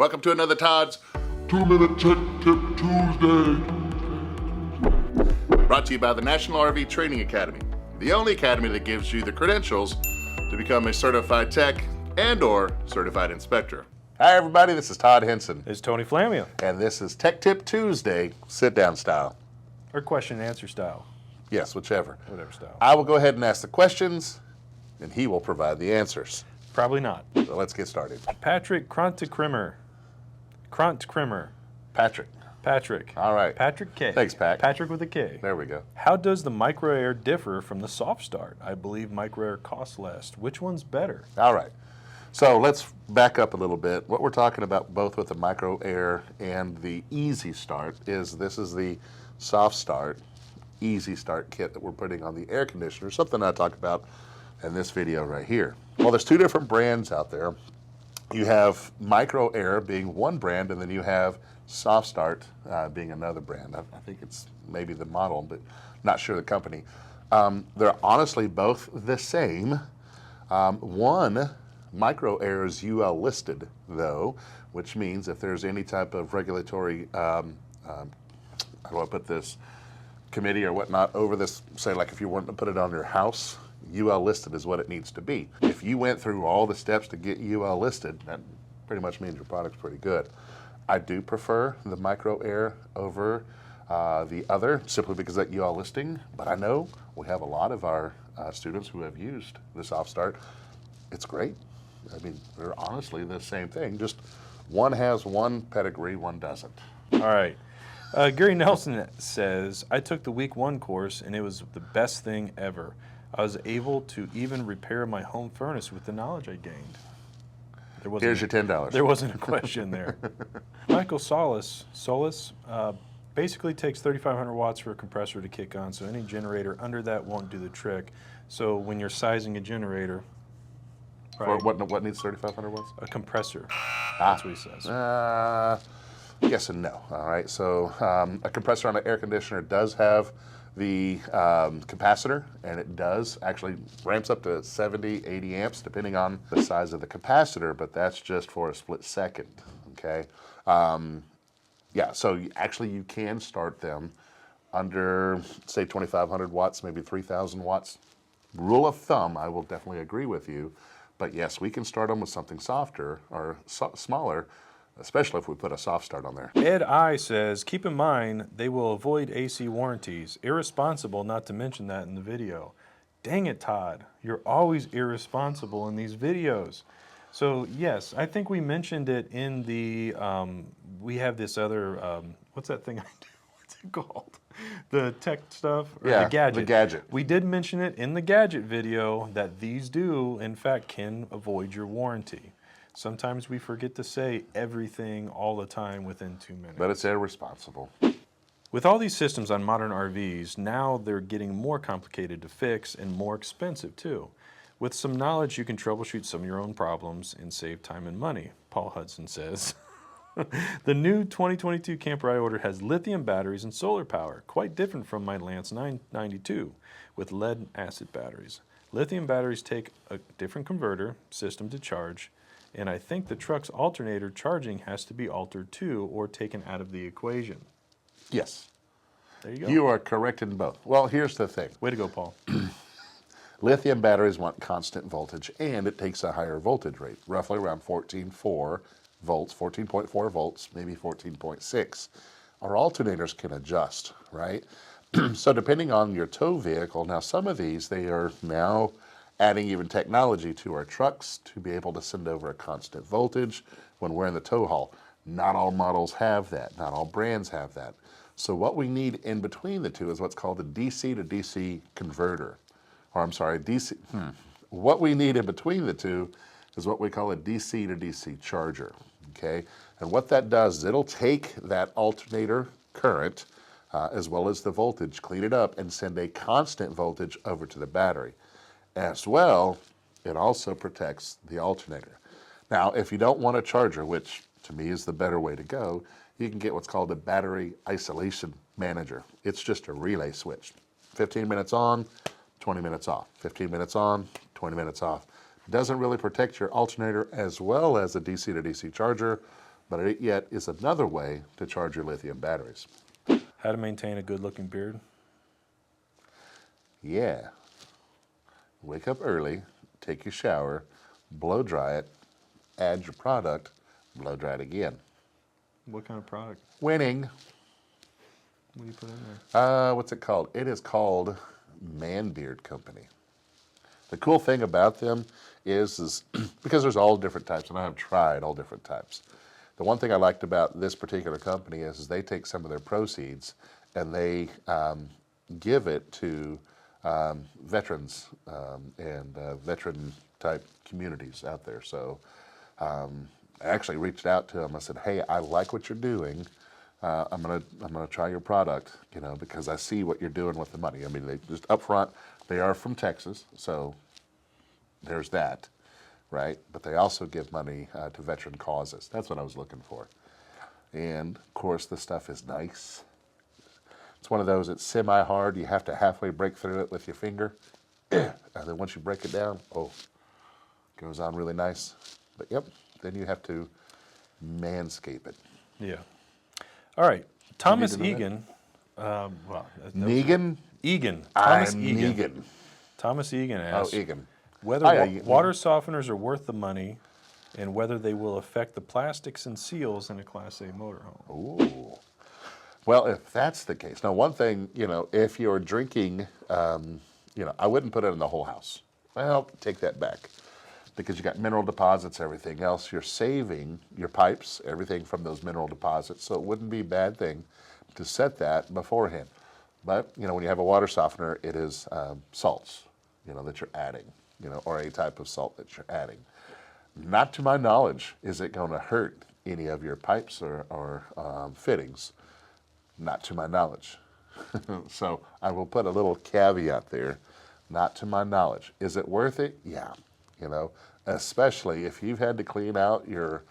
Welcome to another Todd's 2-Minute Tech Tip Tuesday. Brought to you by the National RV Training Academy, the only academy that gives you the credentials to become a certified tech and/or certified inspector. Hi everybody, this is Todd Henson. It's Tony Flamia. And this is Tech Tip Tuesday, sit-down style. Or question and answer style. Yes, whichever. Whatever style. I will go ahead and ask the questions, and he will provide the answers. Probably not. So let's get started. Patrick Krontkrimmer. Patrick. All right. Patrick K. Thanks, Pat. Patrick with a K. There we go. How does the micro air differ from the soft start? I believe micro air costs less. Which one's better? All right. So let's back up a little bit. What we're talking about both with the micro air and the easy start is this is the soft start, easy start kit that we're putting on the air conditioner, something I talk about in this video right here. Well, there's two different brands out there. You have micro air being one brand, and then you have soft start being another brand. I think it's maybe the model, but not sure the company. They're honestly both the same. One, micro air is UL listed though, which means if there's any type of regulatory, how do I put this, committee or whatnot over this, say like if you wanted to put it on your house, UL listed is what it needs to be. If you went through all the steps to get UL listed, that pretty much means your product's pretty good. I do prefer the micro air over the other simply because of that UL listing, but I know we have a lot of our students who have used the soft start. It's great. I mean, they're honestly the same thing, just one has one pedigree, one doesn't. All right. Gary Nelson says, I took the week 1 course and it was the best thing ever. I was able to even repair my home furnace with the knowledge I gained. Here's your $10. There wasn't a question there. Michael Solis basically takes 3,500 watts for a compressor to kick on, so any generator under that won't do the trick. So when you're sizing a generator, right. What needs 3,500 watts? A compressor. That's what he says. Yes and no. All right. So a compressor on an air conditioner does have the capacitor, and it does actually ramps up to 70, 80 amps depending on the size of the capacitor, but that's just for a split second. Okay. Yeah. So you can start them under, say, 2,500 watts, maybe 3,000 watts. Rule of thumb, I will definitely agree with you. But yes, we can start them with something softer or smaller, especially if we put a soft start on there. Ed I says, keep in mind, they will avoid AC warranties. Irresponsible not to mention that in the video. Dang it, Todd. You're always irresponsible in these videos. So yes, I think we mentioned it in the, we have this other, what's that thing I do? What's it called? The tech stuff? Or yeah, the gadget. The gadget. We did mention it in the gadget video that these do, in fact, can avoid your warranty. Sometimes we forget to say everything all the time within 2 minutes. But it's irresponsible. With all these systems on modern RVs, now they're getting more complicated to fix and more expensive too. With some knowledge, you can troubleshoot some of your own problems and save time and money, Paul Hudson says. The new 2022 camper I ordered has lithium batteries and solar power, quite different from my Lance 992 with lead acid batteries. Lithium batteries take a different converter system to charge, and I think the truck's alternator charging has to be altered too or taken out of the equation. Yes. There you go. You are correct in both. Well, here's the thing. Way to go, Paul. Lithium batteries want constant voltage, and it takes a higher voltage rate, roughly around 14.4 volts, 14.4 volts, maybe 14.6. Our alternators can adjust, right? So depending on your tow vehicle, now some of these, they are now adding even technology to our trucks to be able to send over a constant voltage when we're in the tow haul. Not all models have that. Not all brands have that. So what we need in between the two is what's called a DC to DC converter. Or I'm sorry, DC. What we need in between the two is what we call a DC to DC charger. Okay? And what that does is it'll take that alternator current as well as the voltage, clean it up, and send a constant voltage over to the battery. As well, it also protects the alternator. Now, if you don't want a charger, which to me is the better way to go, you can get what's called a battery isolation manager. It's just a relay switch. 15 minutes on, 20 minutes off. 15 minutes on, 20 minutes off. Doesn't really protect your alternator as well as a DC to DC charger, but it yet is another way to charge your lithium batteries. How to maintain a good-looking beard? Yeah. Wake up early, take your shower, blow dry it, add your product, blow dry it again. What kind of product? Winning. What do you put in there? What's it called? It is called Man Beard Company. The cool thing about them is because there's all different types, and I have tried all different types. The one thing I liked about this particular company is they take some of their proceeds and they give it to veterans and veteran type communities out there. So I actually reached out to them. I said, "Hey, I like what you're doing. I'm gonna try your product, you know, because I see what you're doing with the money." I mean, they just up front, they are from Texas, so there's that, right? But they also give money to veteran causes. That's what I was looking for. And of course, the stuff is nice. It's one of those, it's semi-hard. You have to halfway break through it with your finger. And then once you break it down, oh, it goes on really nice. But yep, then you have to manscape it. Yeah. All right. Thomas to know that? Egan. Negan? Egan. I'm Thomas Egan. Negan. Thomas Egan Oh, asks Egan. whether Hi, Egan. water softeners are worth the money and whether they will affect the plastics and seals in a Class A motorhome. Ooh. Well, if that's the case. Now, one thing, you know, if you're drinking, you know, I wouldn't put it in the whole house. Well, take that back. Because you got mineral deposits, everything else. You're saving your pipes, everything from those mineral deposits. So it wouldn't be a bad thing to set that beforehand. But, you know, when you have a water softener, it is salts, you know, that you're adding, you know, or a type of salt that you're adding. Not to my knowledge, is it going to hurt any of your pipes or fittings? Not to my knowledge. So I will put a little caveat there. Not to my knowledge. Is it worth it? Yeah. You know, especially if you've had to clean out your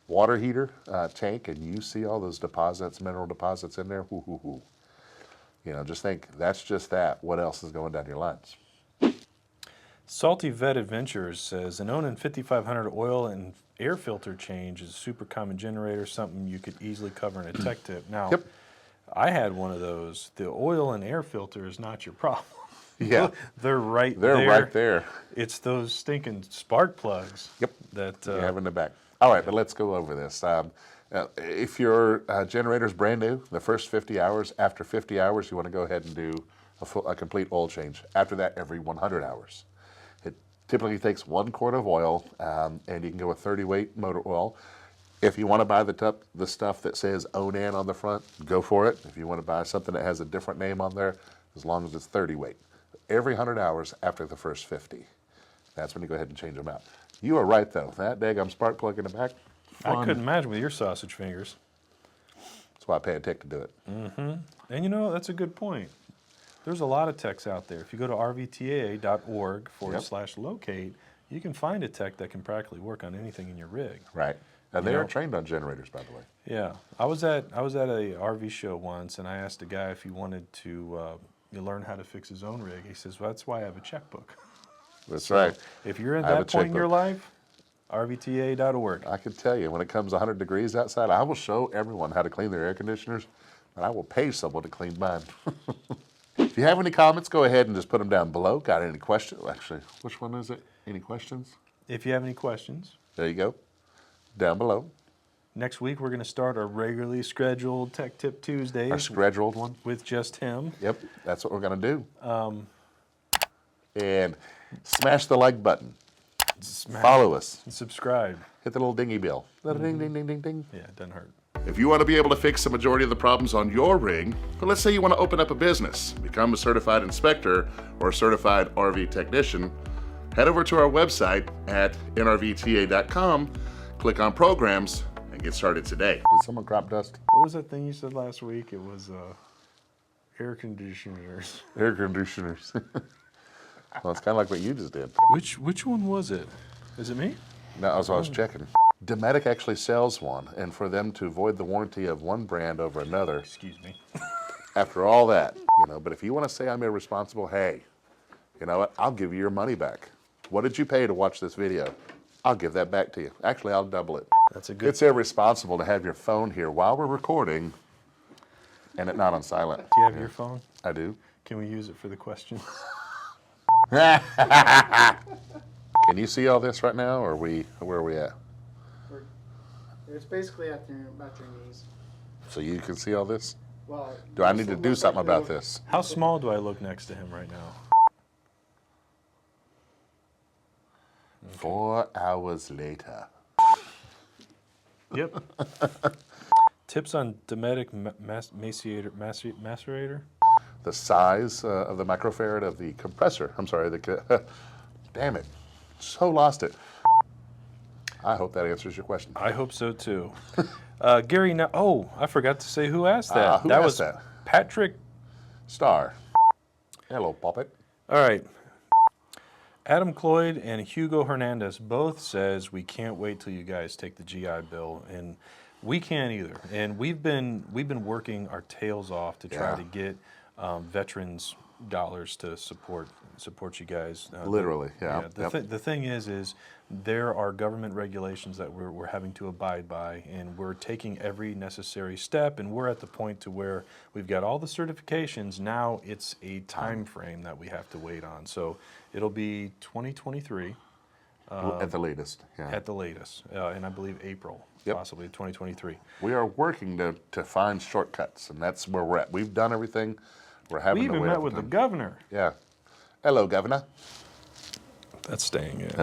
water heater tank and you see all those deposits, mineral deposits in there, hoo, hoo, hoo. You know, just think, that's just that. What else is going down your lines? Salty Vet Adventures says an Onan 5500 oil and air filter change is a super common generator, something you could easily cover in a tech tip. Now, Yep. I had one of those. The oil and air filter is not your problem. Yeah. They're right there. They're right there. It's those stinking spark plugs. Yep. That You have in the back. All right, but let's go over this. If your generator's brand new, the first 50 hours, after 50 hours, you want to go ahead and do a complete oil change. After that, every 100 hours. It typically takes 1 quart of oil, and you can go with 30 weight motor oil. If you want to buy the stuff that says Onan on the front, go for it. If you want to buy something that has a different name on there, as long as it's 30 weight. Every 100 hours after the first 50. That's when you go ahead and change them out. You are right, though. That daggum spark plug in the back, fun. I couldn't imagine with your sausage fingers. That's why I pay a tech to do it. And you know, that's a good point. There's a lot of techs out there. If you go to rvtaa.org/locate, you can find a tech that can practically work on anything in your rig. Right. And they are trained on generators, by the way. Yeah. I was at a RV show once, and I asked a guy if he wanted to learn how to fix his own rig. He says, "Well, that's why I have a checkbook." That's right. If you're at I have that a point in your checkbook. life, rvta.org. I can tell you, when it comes 100 degrees outside, I will show everyone how to clean their air conditioners, and I will pay someone to clean mine. If you have any comments, go ahead and just put them down below. Got any questions? Actually, which one is it? Any questions? If you have any questions, There you go. Down below. next week we're going to start our regularly scheduled Tech Tip Tuesdays Our scheduled one. with just him. Yep, that's what we're going to do. And smash the like button. Follow us. And subscribe. Hit the little dingy bell. Ding, ding, ding, ding, ding. Yeah, it doesn't hurt. If you want to be able to fix the majority of the problems on your rig, well, let's say you want to open up a business, become a certified inspector or a certified RV technician, head over to our website at nrvta.com, click on programs, and get started today. Did someone crop dust? What was that thing you said last week? It was air conditioners. Air conditioners. Well, it's kind of like what you just did. Which one was it? Is it me? No, that's what I was checking. Dometic actually sells one, and for them to void the warranty of one brand over another, Excuse me. after all that, you know, but if you want to say I'm irresponsible, hey, you know what? I'll give you your money back. What did you pay to watch this video? I'll give that back to you. Actually, I'll double it. That's a good. It's irresponsible to have your phone here while we're recording and it not on silent. Do you have your phone? I do. Can we use it for the question? Can you see all this right now, or where are we at? It's basically at about your knees. So you can see all this? Well, Do I need to do something about this? How small do I look next to him right now? 4 hours later. Yep. Tips on Dometic macerator? The size of the microfarad of the compressor. I'm sorry. Damn it. So lost it. I hope that answers your question. I hope so too. Gary, now, I forgot to say who asked that. Who that asked was that? Patrick. Star. Hello, Poppet. All right. Adam Cloyd and Hugo Hernandez both says we can't wait till you guys take the GI Bill, and we can't either. And we've been working our tails off to try to get veterans dollars to support you guys. Literally, yeah. The thing is there are government regulations that we're having to abide by, and we're taking every necessary step, and we're at the point to where we've got all the certifications. Now it's a time frame that we have to wait on. So it'll be 2023. At the latest, yeah. At the latest, and I believe April, possibly 2023. We are working to find shortcuts, and that's where we're at. We've done everything. We're having We to even wait met up with the time. governor. Yeah. Hello, Governor. That's staying in.